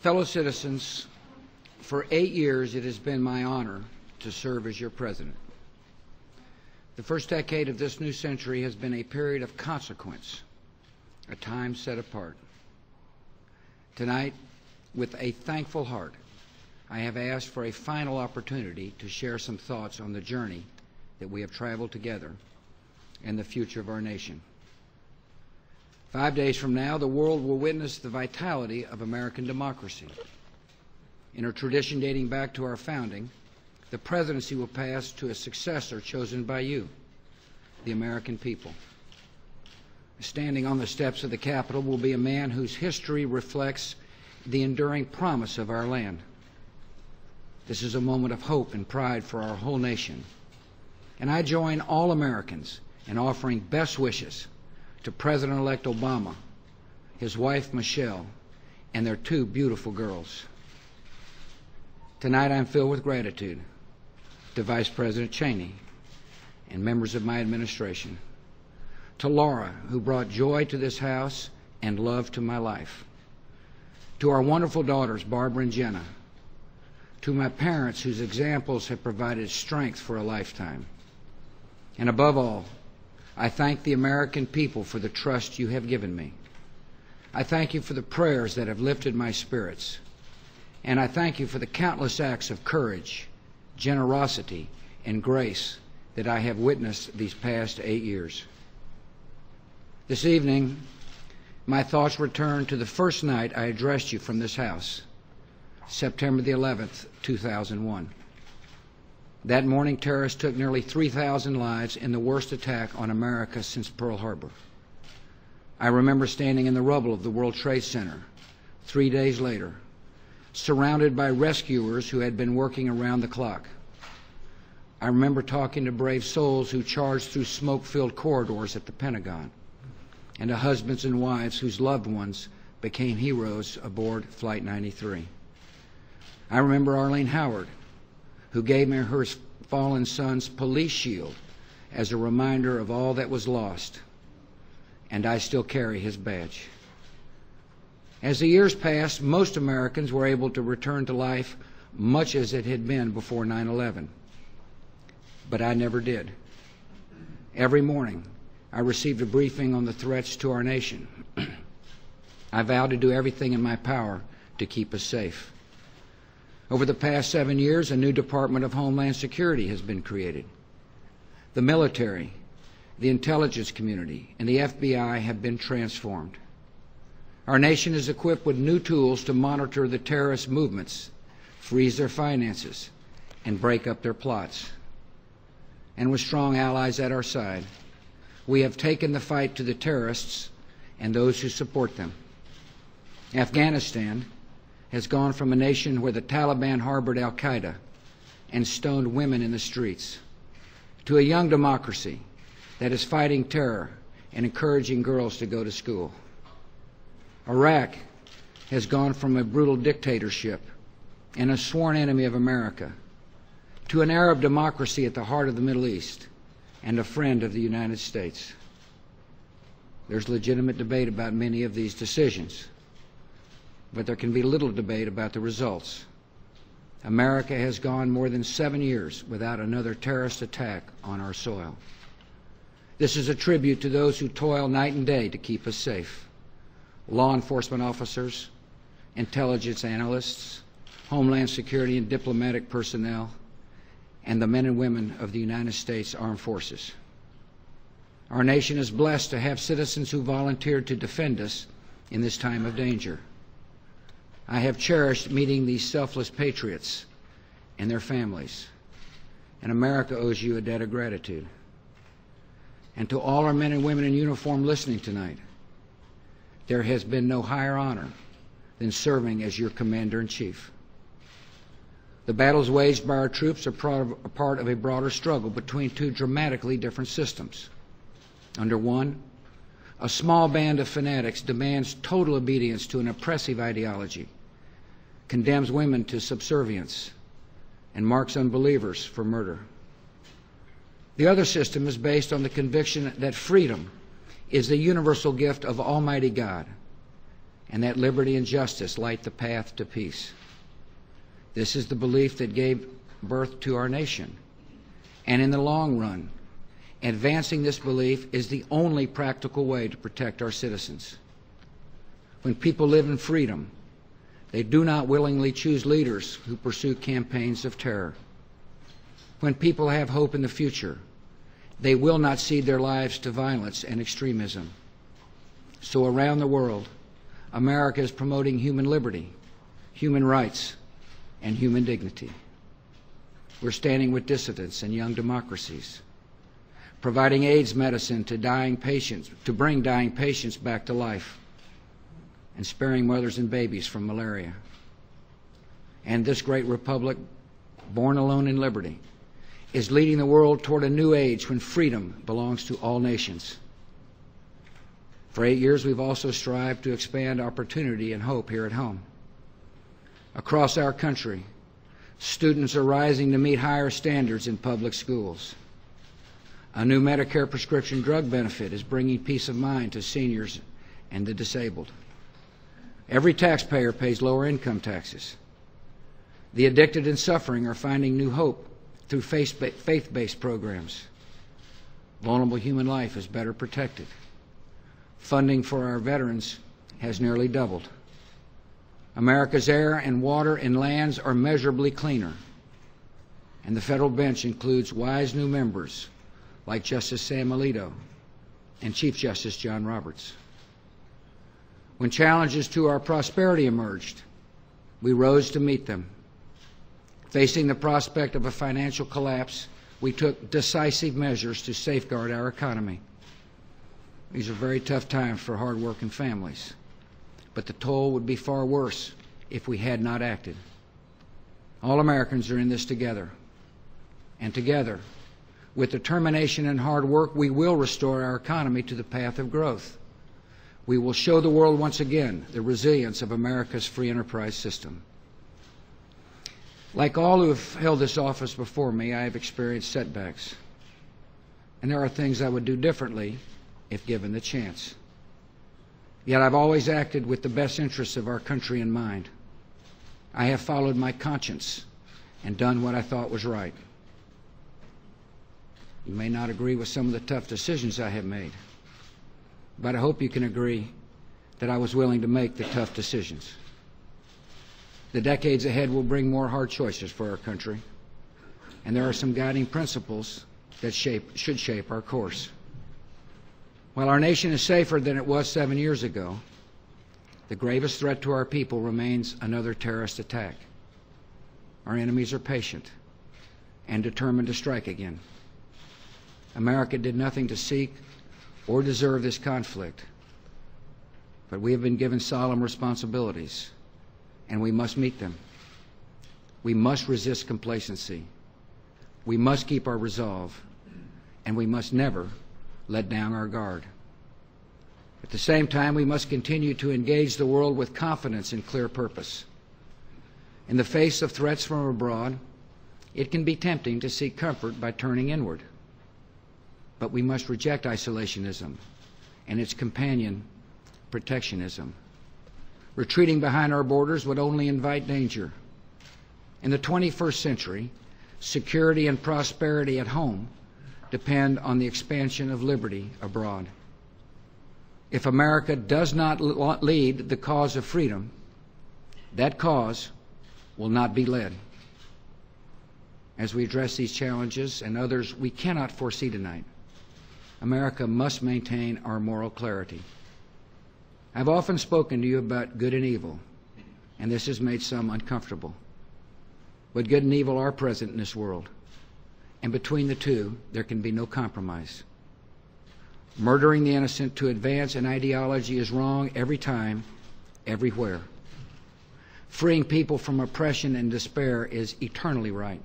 Fellow citizens, for 8 years it has been my honor to serve as your president. The first decade of this new century has been a period of consequence, a time set apart. Tonight, with a thankful heart, I have asked for a final opportunity to share some thoughts on the journey that we have traveled together and the future of our nation. 5 days from now, the world will witness the vitality of American democracy. In a tradition dating back to our founding, the presidency will pass to a successor chosen by you, the American people. Standing on the steps of the Capitol will be a man whose history reflects the enduring promise of our land. This is a moment of hope and pride for our whole nation. And I join all Americans in offering best wishes to President-elect Obama, his wife Michelle, and their 2 beautiful girls. Tonight I'm filled with gratitude to Vice President Cheney and members of my administration, to Laura, who brought joy to this house and love to my life, to our wonderful daughters, Barbara and Jenna, to my parents whose examples have provided strength for a lifetime, and above all, I thank the American people for the trust you have given me. I thank you for the prayers that have lifted my spirits, and I thank you for the countless acts of courage, generosity, and grace that I have witnessed these past 8 years. This evening, my thoughts return to the first night I addressed you from this house, September the 11th, 2001. That morning, terrorists took nearly 3,000 lives in the worst attack on America since Pearl Harbor. I remember standing in the rubble of the World Trade Center 3 days later, surrounded by rescuers who had been working around the clock. I remember talking to brave souls who charged through smoke-filled corridors at the Pentagon, and to husbands and wives whose loved ones became heroes aboard Flight 93. I remember Arlene Howard, who gave me her fallen son's police shield as a reminder of all that was lost, and I still carry his badge. As the years passed, most Americans were able to return to life much as it had been before 9/11. But I never did. Every morning, I received a briefing on the threats to our nation. I vowed to do everything in my power to keep us safe. Over the past 7 years, a new Department of Homeland Security has been created. The military, the intelligence community, and the FBI have been transformed. Our nation is equipped with new tools to monitor the terrorist movements, freeze their finances, and break up their plots. And with strong allies at our side, we have taken the fight to the terrorists and those who support them. Afghanistan has gone from a nation where the Taliban harbored al-Qaeda and stoned women in the streets to a young democracy that is fighting terror and encouraging girls to go to school. Iraq has gone from a brutal dictatorship and a sworn enemy of America to an Arab democracy at the heart of the Middle East and a friend of the United States. There's legitimate debate about many of these decisions, but there can be little debate about the results. America has gone more than 7 years without another terrorist attack on our soil. This is a tribute to those who toil night and day to keep us safe: law enforcement officers, intelligence analysts, Homeland Security and diplomatic personnel, and the men and women of the United States Armed Forces. Our nation is blessed to have citizens who volunteered to defend us in this time of danger. I have cherished meeting these selfless patriots and their families, and America owes you a debt of gratitude. And to all our men and women in uniform listening tonight, there has been no higher honor than serving as your Commander-in-Chief. The battles waged by our troops are part of a broader struggle between 2 dramatically different systems. Under one, a small band of fanatics demands total obedience to an oppressive ideology, condemns women to subservience, and marks unbelievers for murder. The other system is based on the conviction that freedom is the universal gift of Almighty God, and that liberty and justice light the path to peace. This is the belief that gave birth to our nation. And in the long run, advancing this belief is the only practical way to protect our citizens. When people live in freedom, they do not willingly choose leaders who pursue campaigns of terror. When people have hope in the future, they will not cede their lives to violence and extremism. So around the world, America is promoting human liberty, human rights, and human dignity. We're standing with dissidents and young democracies, providing AIDS medicine to bring dying patients back to life, and sparing mothers and babies from malaria. And this great republic, born alone in liberty, is leading the world toward a new age when freedom belongs to all nations. For 8 years, we've also strived to expand opportunity and hope here at home. Across our country, students are rising to meet higher standards in public schools. A new Medicare prescription drug benefit is bringing peace of mind to seniors and the disabled. Every taxpayer pays lower income taxes. The addicted and suffering are finding new hope through faith-based programs. Vulnerable human life is better protected. Funding for our veterans has nearly doubled. America's air and water and lands are measurably cleaner. And the federal bench includes wise new members like Justice Sam Alito and Chief Justice John Roberts. When challenges to our prosperity emerged, we rose to meet them. Facing the prospect of a financial collapse, we took decisive measures to safeguard our economy. These are very tough times for hard-working families, but the toll would be far worse if we had not acted. All Americans are in this together, and together, with determination and hard work, we will restore our economy to the path of growth. We will show the world once again the resilience of America's free enterprise system. Like all who have held this office before me, I have experienced setbacks. And there are things I would do differently if given the chance. Yet I've always acted with the best interests of our country in mind. I have followed my conscience and done what I thought was right. You may not agree with some of the tough decisions I have made, but I hope you can agree that I was willing to make the tough decisions. The decades ahead will bring more hard choices for our country, and there are some guiding principles that should shape our course. While our nation is safer than it was 7 years ago, the gravest threat to our people remains another terrorist attack. Our enemies are patient and determined to strike again. America did nothing to seek or deserve this conflict, but we have been given solemn responsibilities, and we must meet them. We must resist complacency. We must keep our resolve, and we must never let down our guard. At the same time, we must continue to engage the world with confidence and clear purpose. In the face of threats from abroad, it can be tempting to seek comfort by turning inward. But we must reject isolationism and its companion, protectionism. Retreating behind our borders would only invite danger. In the 21st century, security and prosperity at home depend on the expansion of liberty abroad. If America does not lead the cause of freedom, that cause will not be led. As we address these challenges and others we cannot foresee tonight, America must maintain our moral clarity. I've often spoken to you about good and evil, and this has made some uncomfortable. But good and evil are present in this world, and between the two, there can be no compromise. Murdering the innocent to advance an ideology is wrong every time, everywhere. Freeing people from oppression and despair is eternally right.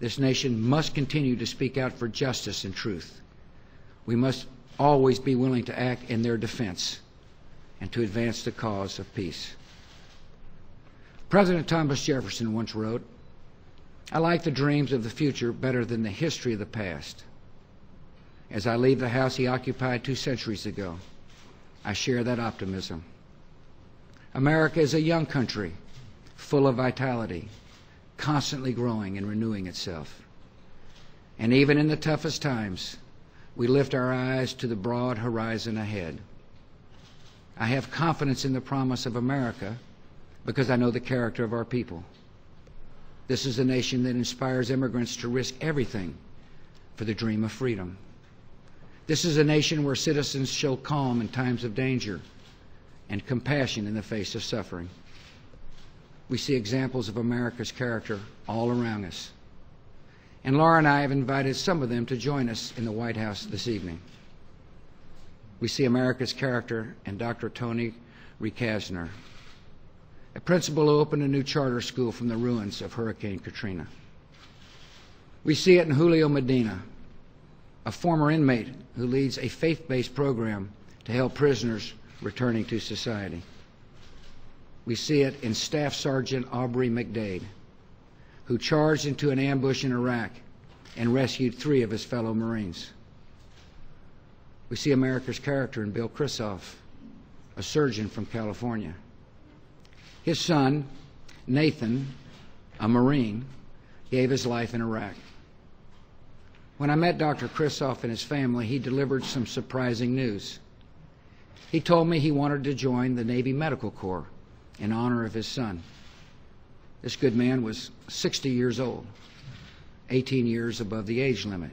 This nation must continue to speak out for justice and truth. We must always be willing to act in their defense and to advance the cause of peace. President Thomas Jefferson once wrote, "I like the dreams of the future better than the history of the past." As I leave the house he occupied 2 centuries ago, I share that optimism. America is a young country, full of vitality, constantly growing and renewing itself. And even in the toughest times, we lift our eyes to the broad horizon ahead. I have confidence in the promise of America because I know the character of our people. This is a nation that inspires immigrants to risk everything for the dream of freedom. This is a nation where citizens show calm in times of danger and compassion in the face of suffering. We see examples of America's character all around us. And Laura and I have invited some of them to join us in the White House this evening. We see America's character in Dr. Tony Rekasner, a principal who opened a new charter school from the ruins of Hurricane Katrina. We see it in Julio Medina, a former inmate who leads a faith-based program to help prisoners returning to society. We see it in Staff Sergeant Aubrey McDade, who charged into an ambush in Iraq and rescued 3 of his fellow Marines. We see America's character in Bill Krisoff, a surgeon from California. His son, Nathan, a Marine, gave his life in Iraq. When I met Dr. Krisoff and his family, he delivered some surprising news. He told me he wanted to join the Navy Medical Corps in honor of his son. This good man was 60 years old, 18 years above the age limit.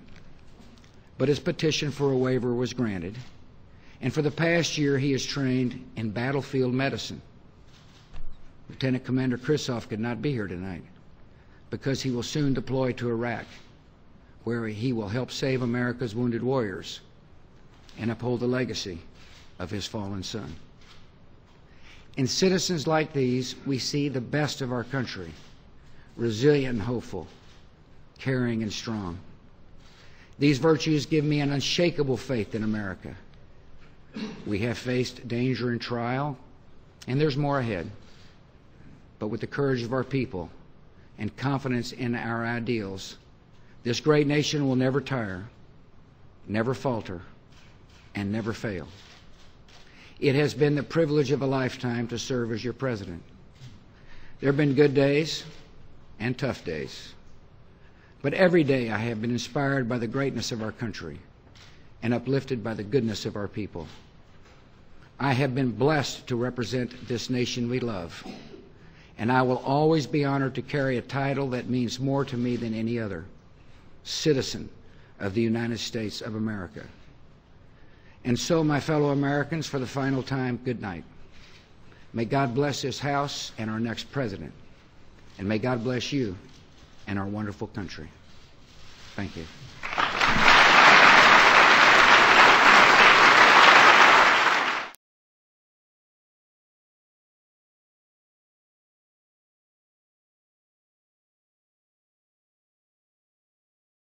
But his petition for a waiver was granted, and for the past year he is trained in battlefield medicine. Lieutenant Commander Krisoff could not be here tonight because he will soon deploy to Iraq, where he will help save America's wounded warriors and uphold the legacy of his fallen son. In citizens like these, we see the best of our country, resilient and hopeful, caring and strong. These virtues give me an unshakable faith in America. We have faced danger and trial, and there's more ahead. But with the courage of our people and confidence in our ideals, this great nation will never tire, never falter, and never fail. It has been the privilege of a lifetime to serve as your president. There have been good days and tough days. But every day I have been inspired by the greatness of our country and uplifted by the goodness of our people. I have been blessed to represent this nation we love, and I will always be honored to carry a title that means more to me than any other: citizen of the United States of America. And so, my fellow Americans, for the final time, good night. May God bless this House and our next president. And may God bless you and our wonderful country. Thank you.